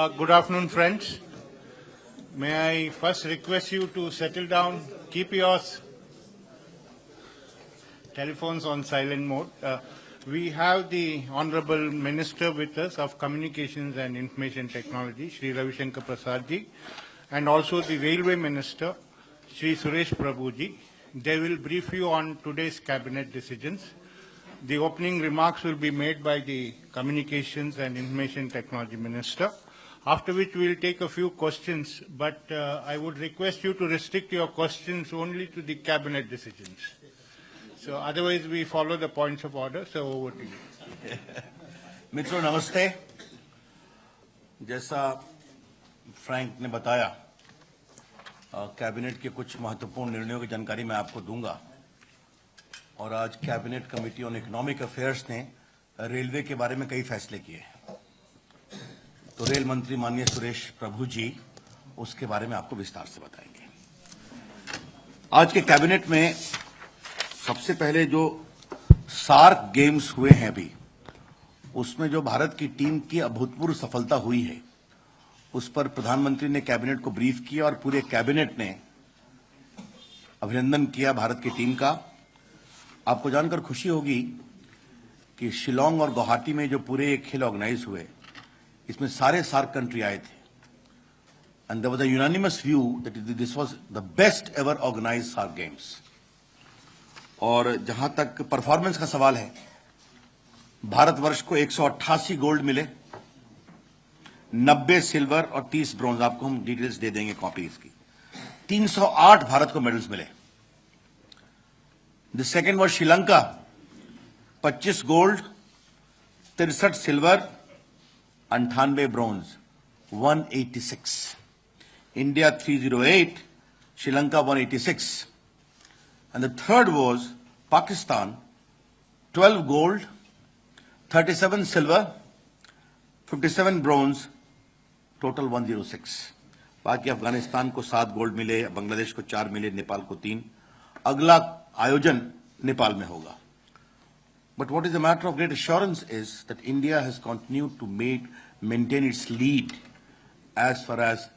Good afternoon, friends. May I first request you to settle down, keep your telephones on silent mode. We have the Honorable Minister with us of Communications and Information Technology, Shri Ravi Shankar Prasad ji, and also the Railway Minister, Shri Suresh Prabhu ji. They will brief you on today's cabinet decisions. The opening remarks will be made by the Communications and Information Technology Minister, after which we will take a few questions, but I would request you to restrict your questions only to the cabinet decisions. So otherwise we follow the points of order, so over to you. मित्रों नमस्ते। जैसा Frank ने बताया, cabinet के कुछ महत्वपूर्ण निर्णयों की जानकारी मैं आपको दूंगा। और आज cabinet committee on economic affairs ने रेलवे के बारे में कई फैसले किए। तो रेल मंत्री माननीय सुरेश प्रभु जी उसके बारे में आपको विस्तार से बताएंगे। आज के कैबिनेट में सबसे पहले जो सार्क गेम्स हुए हैं अभी, उसमें जो भारत की टीम की अभूतपूर्व सफलता हुई है, उस पर प्रधानमंत्री ने कैबिनेट को ब्रीफ किया और पूरे कैबिनेट ने अभिनंदन किया भारत की टीम का। आपको जानकर खुशी होगी कि शिलोंग और गुवाहाटी में जो पूरे खेल ऑर्गेनाइज हुए, इसमें सारे सार्क कंट्री आए थे। And there was a unanimous view that this was the best ever organised SAARC games. और जहां तक परफॉर्मेंस का सवाल है, भारतवर्ष को 188 गोल्ड मिले, 90 सिल्वर और 30 ब्रॉन्ज। आपको हम डिटेल्स दे देंगे कॉपीज की। 308 भारत को मेडल्स मिले। The second was Sri Lanka, 25 gold, 63 silver, 98 bronze, 186। India 308, Sri Lanka 186। And the third was Pakistan, 12 gold, 37 silver, 57 bronze, total 106। बाकी अफगानिस्तान को 7 गोल्ड मिले, बांग्लादेश को 4 मिले, नेपाल को 3। अगला आयोजन नेपाल में होगा। But what is a matter of great assurance is that India has continued to maintain its lead as far as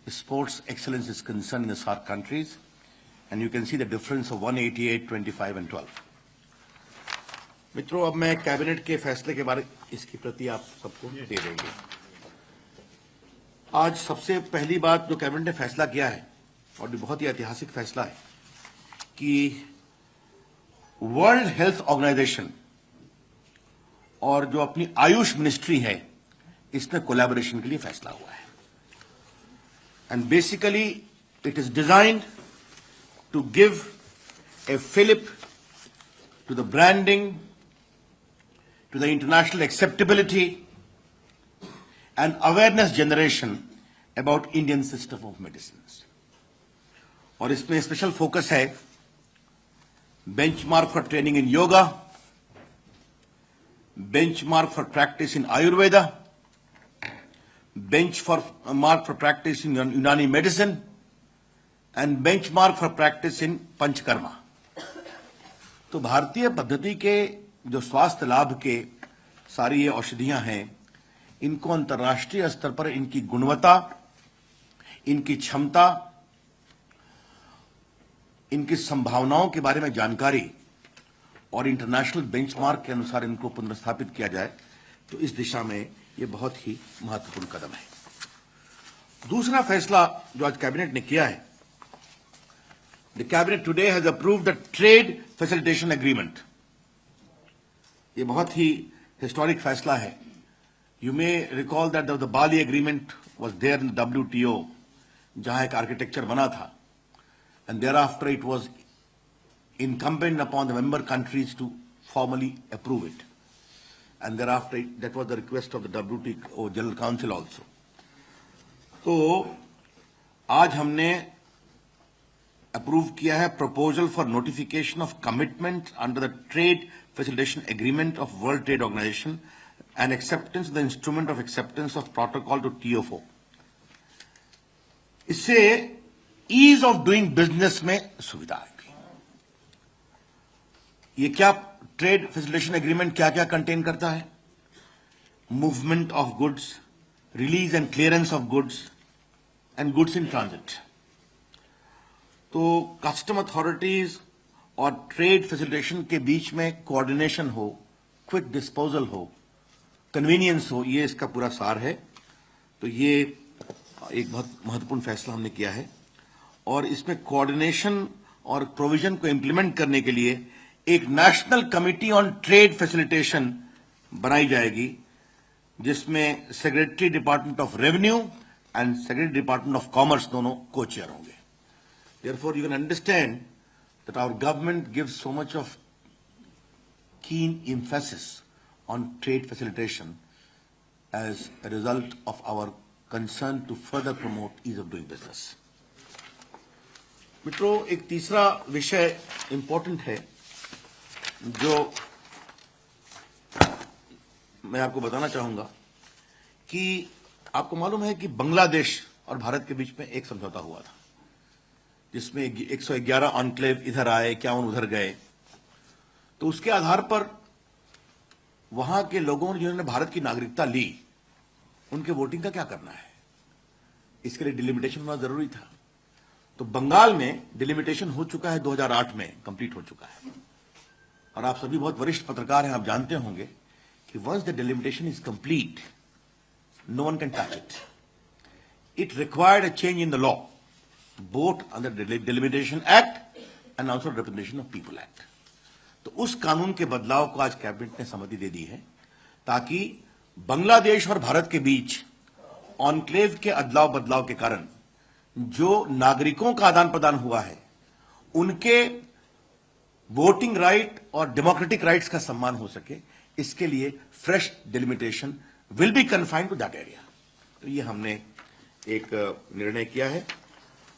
sports excellence is concerned in the SAARC countries. And you can see the difference of 188, 25 and 12। मित्रों, अब मैं cabinet के फैसले के बारे इसकी प्रति आप सबको दे देंगे। आज सबसे पहली बात जो कैबिनेट ने फैसला किया है, और ये बहुत ही ऐतिहासिक फैसला है, कि वर्ल्ड हेल्थ ऑर्गेनाइजेशन और जो अपनी आयुष मिनिस्ट्री है, इसमें कोलैबोरेशन के लिए फैसला हुआ है। And basically it is designed to give a fillip to the branding, to the international acceptability and awareness generation about Indian system of medicines। और इसमें स्पेशल फोकस है benchmark for training in yoga, benchmark for practice in Ayurveda, benchmark for practice in Unani medicine and benchmark for practice in panchakarma. तो भारतीय पद्धति के जो स्वास्थ्य लाभ के सारी ये औषधियां हैं, इनको अंतर्राष्ट्रीय स्तर पर इनकी गुणवत्ता, इनकी क्षमता, इनकी संभावनाओं के बारे में जानकारी और इंटरनेशनल बेंचमार्क के अनुसार इनको पुनर्स्थापित किया जाए, तो इस दिशा में ये बहुत ही महत्वपूर्ण कदम है। दूसरा फैसला जो आज कैबिनेट ने किया है, The cabinet today has approved the trade facilitation agreement। ये बहुत ही historic फैसला है। You may recall that the Bali agreement was there in the WTO, जहां एक आर्किटेक्चर बना था, and thereafter it was incumbent upon the member countries to formally approve it, and thereafter that was the request of the WTO General Council also। तो आज हमने approve किया है proposal for notification of commitment under the trade facilitation agreement of World Trade Organization and acceptance the instrument of acceptance of protocol to TFO। इससे ease of doing business में सुविधा आएगी। ये क्या ट्रेड फैसिलिटेशन एग्रीमेंट क्या क्या contain करता है? Movement of goods, release and clearance of goods and goods in transit. तो कस्टम अथॉरिटीज और ट्रेड फैसिलिटेशन के बीच में कोऑर्डिनेशन हो, क्विक डिस्पोजल हो, कन्वीनियंस हो, ये इसका पूरा सार है। तो ये एक बहुत महत्वपूर्ण फैसला हमने किया है और इसमें कोऑर्डिनेशन और प्रोविजन को इंप्लीमेंट करने के लिए एक national committee on trade facilitation बनाई जाएगी, जिसमें secretary department of revenue and secretary department of commerce दोनों को चेयर होंगे। Therefore, you can understand that our government gives so much of keen emphasis on trade facilitation as a result of our concern to further promote ease of doing business. मित्रों, एक तीसरा विषय important है जो मैं आपको बताना चाहूंगा कि आपको मालूम है कि बांग्लादेश और भारत के बीच में एक समझौता हुआ था, जिसमें 111 एन्क्लेव इधर आए, 51 उधर गए। तो उसके आधार पर वहां के लोगों ने जिन्होंने भारत की नागरिकता ली, उनके वोटिंग का क्या करना है, इसके लिए डिलिमिटेशन होना जरूरी था। तो बंगाल में डिलिमिटेशन हो चुका है, 2008 में कंप्लीट हो चुका है। और आप सभी बहुत वरिष्ठ पत्रकार हैं, आप जानते होंगे कि once the delimitation is complete, no one can touch it. It required a change in the law, both under the Delimitation Act and also Representation of People Act. तो उस कानून के बदलाव को आज कैबिनेट ने सहमति दे दी है, ताकि बांग्लादेश और भारत के बीच ऑनक्लेव के अदलाव बदलाव के कारण जो नागरिकों का आदान प्रदान हुआ है, उनके वोटिंग राइट और डेमोक्रेटिक राइट्स का सम्मान हो सके, इसके लिए fresh delimitation will be confined to that area. तो ये हमने एक निर्णय किया है।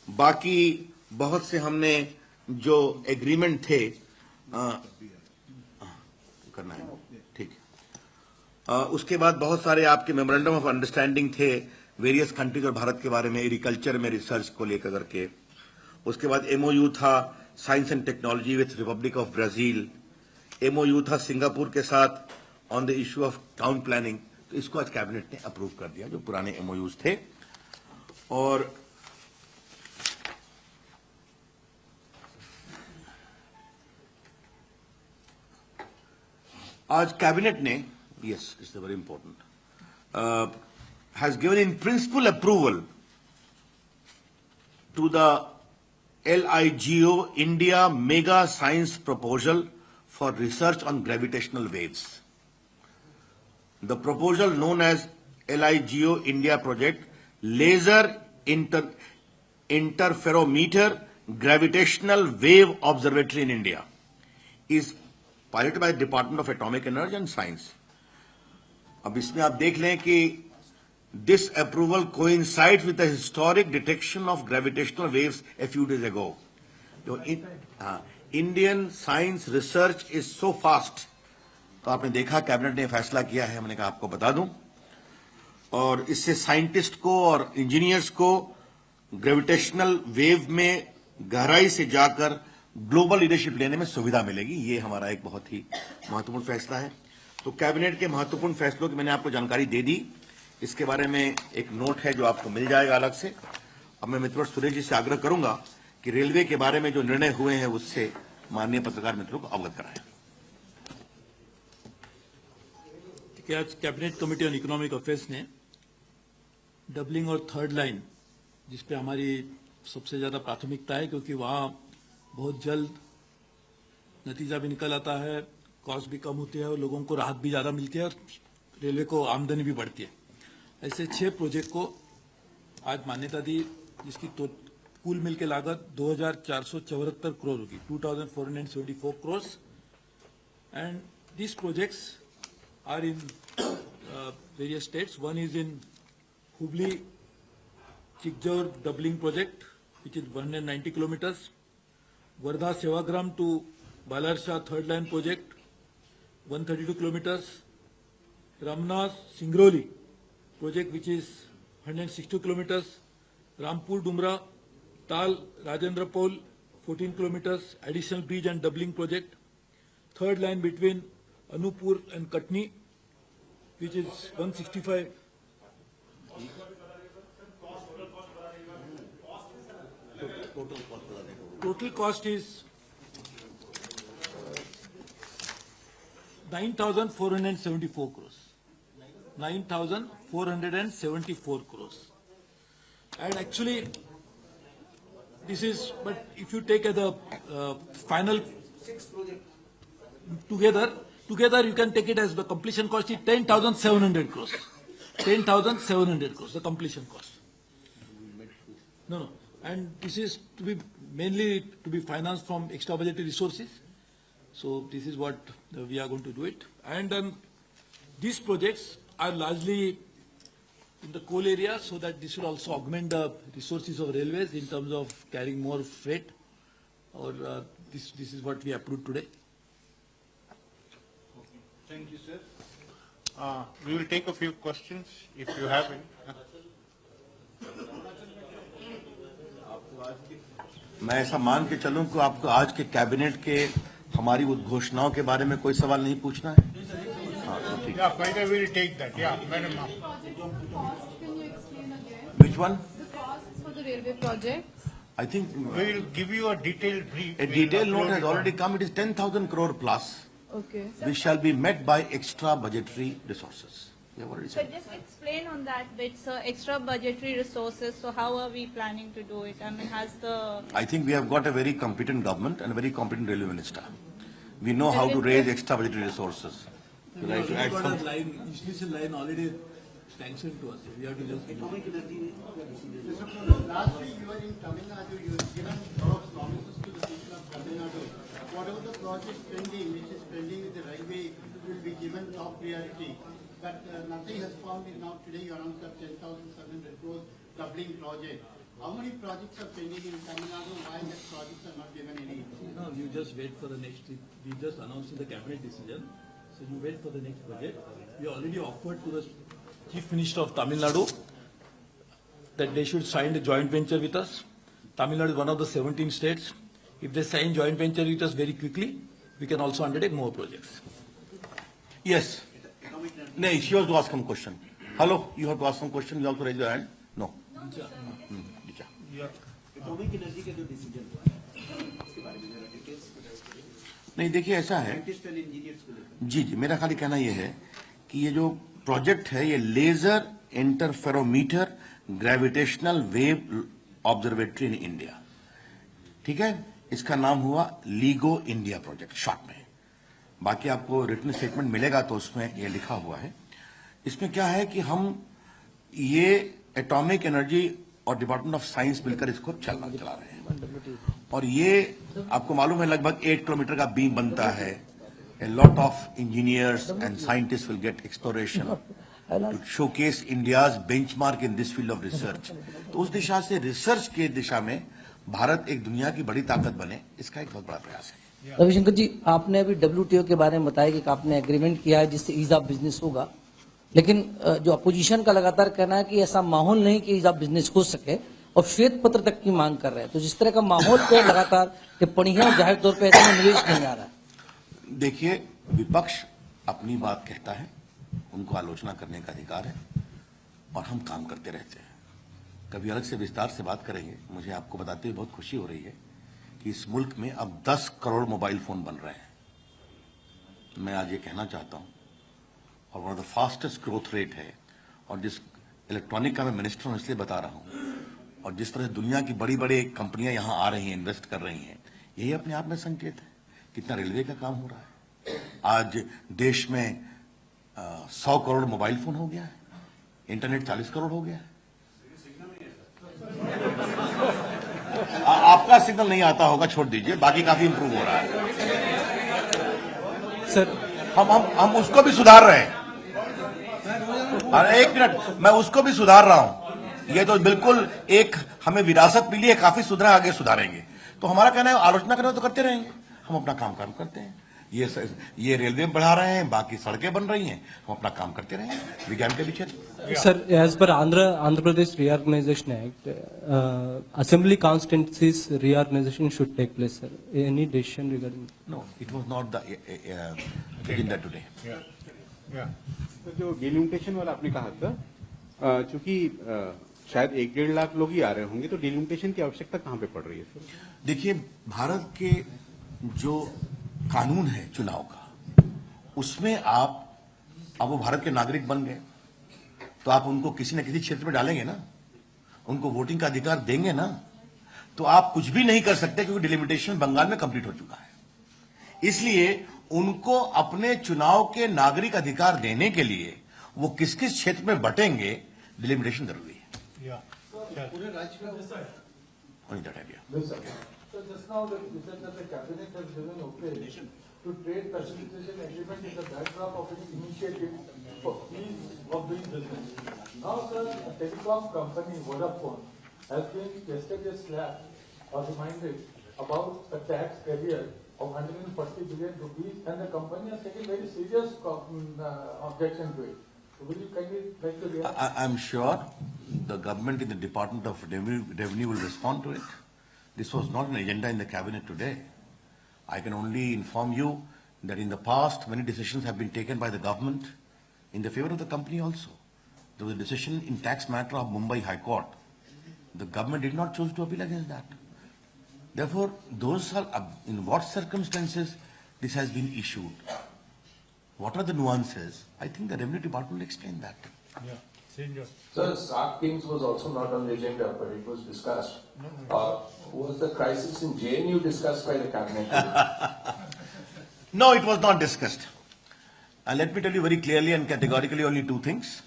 बाकी बहुत से हमने जो एग्रीमेंट थे करना है, ठीक है। उसके बाद बहुत सारे आपके मेमोरेंडम ऑफ अंडरस्टैंडिंग थे वेरियस कंट्रीज और भारत के बारे में, एग्रीकल्चर में रिसर्च को लेकर करके। उसके बाद एमओयू था science and technology with Republic of Brazil, MOU था सिंगापुर के साथ on the issue of town planning. तो इसको आज कैबिनेट ने अप्रूव कर दिया, जो पुराने एमओयूज थे। और आज कैबिनेट ने, yes it's very important, has given in principle approval to the LIGO India mega science proposal for research on gravitational waves. The proposal known as LIGO India project laser interferometer gravitational wave observatory in India is piloted by the Department of Atomic Energy and Science. अब इसमें आप देख लें कि this approval coincides with the historic detection of gravitational waves a few days ago. Indian science research is so fast. तो आपने देखा cabinet ने फैसला किया है, हमने कहा आपको बता दूं, और इससे साइंटिस्ट को और इंजीनियर्स को ग्रेविटेशनल वेव में गहराई से जाकर ग्लोबल लीडरशिप लेने में सुविधा मिलेगी। ये हमारा एक बहुत ही महत्वपूर्ण फैसला है। तो कैबिनेट के महत्वपूर्ण फैसलों की मैंने आपको जानकारी दे दी। इसके बारे में एक नोट है जो आपको मिल जाएगा अलग से। अब मैं मित्र सुरेश जी से आग्रह करूंगा कि रेलवे के बारे में जो निर्णय हुए हैं उससे माननीय पत्रकार मित्रों को अवगत कराएं। ठीक है, आज cabinet committee on economic affairs ने डबलिंग और थर्ड लाइन, जिसपे हमारी सबसे ज्यादा प्राथमिकता है, क्योंकि वहां बहुत जल्द नतीजा भी निकल आता है, कॉस्ट भी कम होती है और लोगों को राहत भी ज्यादा मिलती है और रेलवे को आमदनी भी बढ़ती है। ऐसे 6 प्रोजेक्ट को आज मान्यता दी, जिसकी कुल मिलकर लागत 2474 करोड़ होगी, 2474 crore. And this projects are in various states. One is in Hubli Chikjajur doubling project which is 190 kilometres, Wardha Sevagram to Balarsa third line project 132 kilometers, Ramna Singrauli project which is 162 kilometers, Rampur Dumra Tal Rajendra Paul 14 kilometers additional bridge and doubling project, third line between Anupur and Katni which is 165 Total cost is 9,474 crores. 9,474 crores. And actually, this is, but if you take the final together you can take it as the completion cost is 10,700 crores. 10,700 crores, the completion cost. No. And this is to be mainly to be financed from extra budgetary resources. So this is what we are going to do it. And these projects are largely in the coal area, so that this will also augment the resources of railways in terms of carrying more freight. Or this is what we approved today. Thank you, sir. We will take a few questions if you have any. मैं ऐसा मान के चलूं कि आपको आज के cabinet के हमारी उद्घोषणाओं के बारे में कोई सवाल नहीं पूछना है? हाँ, तो ठीक है। Yeah, Faida will take that. Yeah, Madam. Can you explain again? Which one? The costs for the railway projects? I think We will give you a detailed brief. a detailed note has already come. It is 10,000 crore plus, Okay. which shall be met by extra budgetary resources. We have already So said. just explain on that bit, sir, extra budgetary resources, so how are we planning to do it? I mean, has the, I think we have got a very competent government and a very competent railway minister. We know how to raise extra budgetary resources. We Would you like to add got some? a line, institution line already sanctioned to us. We have to just. Last week you were in Tamil Nadu, you were given a lot of promises to the people of Tamil Nadu. Whatever the project pending, which is pending with the railway, will be given top priority. But nothing has found it now. Today you announced that 10,700 crores doubling project. How many projects are pending in Tamil Nadu? Why that projects are not given any? No, you just wait for the next, we just announced the cabinet decision, so you wait for the next budget. We already offered to the Chief Minister of Tamil Nadu that they should sign a joint venture with us. Tamil Nadu is one of the 17 states. If they sign joint venture with us very quickly, we can also undertake more projects. Yes. No, she has to ask some question. Hello, you have to ask some question. You also raise your hand. No. Richa. Atomic energy के जो decision हुआ है उसके बारे में जरा details नहीं, देखिए ऐसा है। साइंटिस्ट एंड इंजीनियर्स को लेकर जी, मेरा खाली कहना यह है कि ये जो प्रोजेक्ट है ये laser interferometer gravitational wave observatory in India, ठीक है, इसका नाम हुआ लीगो इंडिया प्रोजेक्ट शॉर्ट में। बाकी आपको रिटन स्टेटमेंट मिलेगा तो उसमें ये लिखा हुआ है। इसमें क्या है कि हम ये एटॉमिक एनर्जी और डिपार्टमेंट ऑफ साइंस मिलकर इसको चला रहे हैं और ये आपको मालूम है लगभग 8 किलोमीटर का बीम बनता है। A lot of engineers and scientists will get exploration to showcase India's benchmark in this field of research. तो उस दिशा से रिसर्च के दिशा में भारत एक दुनिया की बड़ी ताकत बने, इसका एक बहुत बड़ा प्रयास है। रविशंकर जी, आपने अभी WTO के बारे में बताया कि आपने एग्रीमेंट किया है जिससे ईज ऑफ बिजनेस होगा, लेकिन जो अपोजिशन का लगातार कहना है कि ऐसा माहौल नहीं कि ईज ऑफ बिजनेस हो सके और श्वेत पत्र तक की मांग कर रहे हैं। तो जिस तरह का माहौल पे लगातार टिप्पणी है, जाहिर तौर पर ऐसे में निवेश नहीं आ रहा है। देखिए, विपक्ष अपनी बात कहता है, उनको आलोचना करने का अधिकार है और हम काम करते रहते हैं। कभी अलग से विस्तार से बात करेंगे। मुझे आपको बताते हुए बहुत खुशी हो रही है कि इस मुल्क में अब 10 करोड़ मोबाइल फोन बन रहे हैं। मैं आज ये कहना चाहता हूं और one of the fastest growth rate है और जिस इलेक्ट्रॉनिक का मैं मिनिस्टर हूं इसलिए बता रहा हूं और जिस तरह दुनिया की बड़ी बड़ी कंपनियां यहां आ रही हैं, इन्वेस्ट कर रही हैं, यही अपने आप में संकेत है कितना रेलवे का काम हो रहा है। आज देश में 100 करोड़ मोबाइल फोन हो गया है, इंटरनेट 40 करोड़ हो गया है। आपका सिग्नल नहीं आता होगा, छोड़ दीजिए, बाकी काफी इंप्रूव हो रहा है सर। हम उसको भी सुधार रहे हैं। और एक मिनट, मैं उसको भी सुधार रहा हूं। ये तो बिल्कुल एक हमें विरासत मिली है, काफी सुधरा, आगे सुधारेंगे। तो हमारा कहना है आलोचना करना तो करते रहेंगे, हम अपना काम करते हैं। ये रेलवे बढ़ा रहे हैं, बाकी सड़कें बन रही हैं, हम अपना काम करते रहेंगे विज्ञान के पीछे। Sir, as per Andhra Pradesh Reorganization Act, assembly constituencies reorganization should take place, sir. Any decision regarding? No, it was not the agenda today. Yeah. तो जो डिलिमिटेशन वाला आपने कहा था, चूंकि शायद 1-1.5 लाख लोग ही आ रहे होंगे, तो डिलिमिटेशन की आवश्यकता कहां पे पड़ रही है सर? देखिए, भारत के जो कानून है चुनाव का, उसमें अब वो भारत के नागरिक बन गए, तो आप उनको किसी न किसी क्षेत्र में डालेंगे ना, उनको वोटिंग का अधिकार देंगे ना, तो आप कुछ भी नहीं कर सकते क्योंकि डिलिमिटेशन बंगाल में कंप्लीट हो चुका है। इसलिए उनको अपने चुनाव के नागरिक अधिकार देने के लिए वो किस किस क्षेत्र में बटेंगे, डिलिमिटेशन जरूरी है। पूरे राज्य में Only that idea. So just now you said that the cabinet has given okay to trade facilitation agreement in the backdrop of an initiative for ease of doing business. Now, sir, a telecom company, Vodafone, has been yesterday slapped or reminded about a tax carrier of 140 billion rupees, and the company has taken very serious objection to it. So will you kindly like to react? I'm sure the government in the Department of Revenue will respond to it. This was not an agenda in the cabinet today. I can only inform you that in the past, many decisions have been taken by the government in the favor of the company also. There was a decision in tax matter of Mumbai High Court. The government did not choose to appeal against that. Therefore, those are in what circumstances this has been issued. What are the nuances? I think the Revenue Department will explain that. Sir, Sark Kings was also not on the agenda, but it was discussed. Was the crisis in JNU discussed by the cabinet? No, it was not discussed. And let me tell you very clearly and categorically only two things.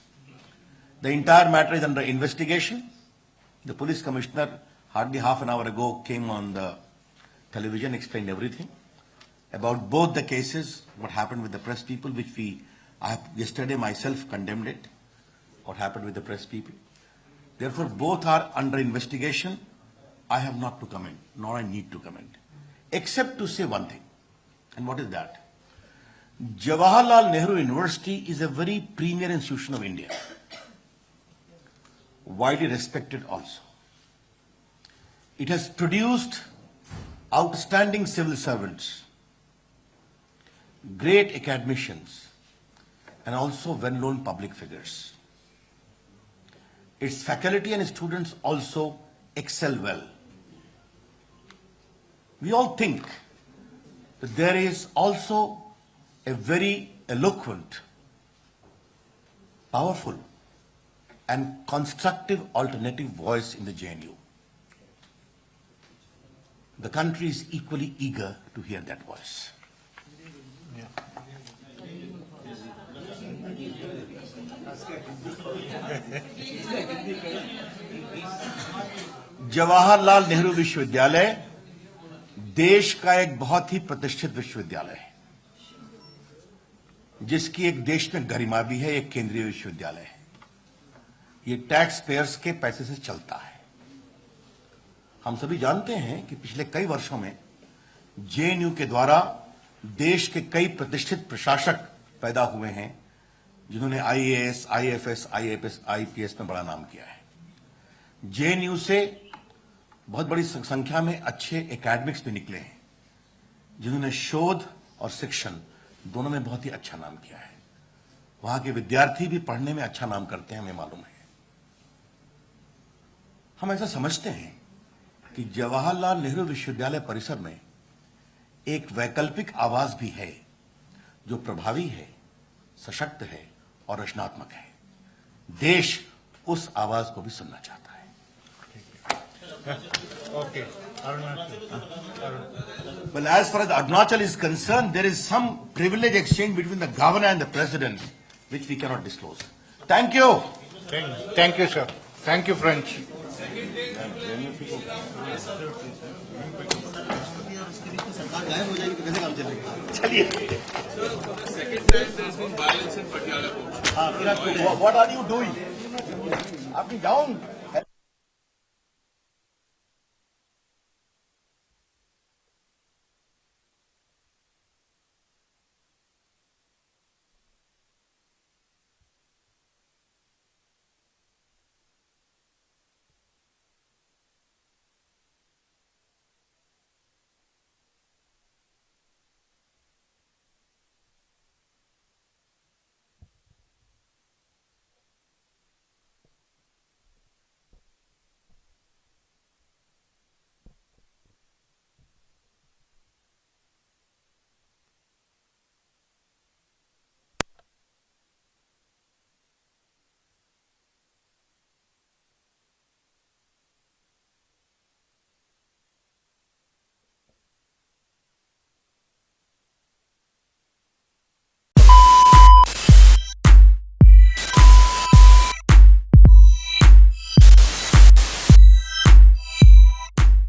The entire matter is under investigation. The police commissioner hardly half an hour ago came on the television, explained everything about both the cases, what happened with the press people, which I have yesterday myself condemned it, what happened with the press people. Therefore, both are under investigation. I have not to comment, nor I need to comment, except to say one thing. And what is that? Jawaharlal Nehru University is a very premier institution of India, widely respected also. It has produced outstanding civil servants, great academicians, and also well-known public figures. Its faculty and students also excel well. We all think that there is also a very eloquent, powerful, and constructive alternative voice in the JNU. The country is equally eager to hear that voice. Jawaharlal Nehru विश्वविद्यालय देश का एक बहुत ही प्रतिष्ठित विश्वविद्यालय है, जिसकी एक देश में गरिमा भी है, एक केंद्रीय विश्वविद्यालय है। ये टैक्स पेयर्स के पैसे से चलता है। हम सभी जानते हैं कि पिछले कई वर्षों में जेएनयू के द्वारा देश के कई प्रतिष्ठित प्रशासक पैदा हुए हैं, जिन्होंने आईएएस, आईएफएस, आईपीएस में बड़ा नाम किया है। जेएनयू से बहुत बड़ी संख्या में अच्छे एकेडमिक्स भी निकले हैं, जिन्होंने शोध और शिक्षण दोनों में बहुत ही अच्छा नाम किया है। वहां के विद्यार्थी भी पढ़ने में अच्छा नाम करते हैं, हमें मालूम है। हम ऐसा समझते हैं कि जवाहरलाल नेहरू विश्वविद्यालय परिसर में एक वैकल्पिक आवाज भी है, जो प्रभावी है, सशक्त है और रचनात्मक है। देश उस आवाज को भी सुनना चाहता है। Okay. Well, as far as Arunachal is concerned, there is some privilege exchange between the governor and the president, which we cannot disclose. Thank you. Thank you, sir. Thank you, friends. चलिए। What are you doing? Up and down.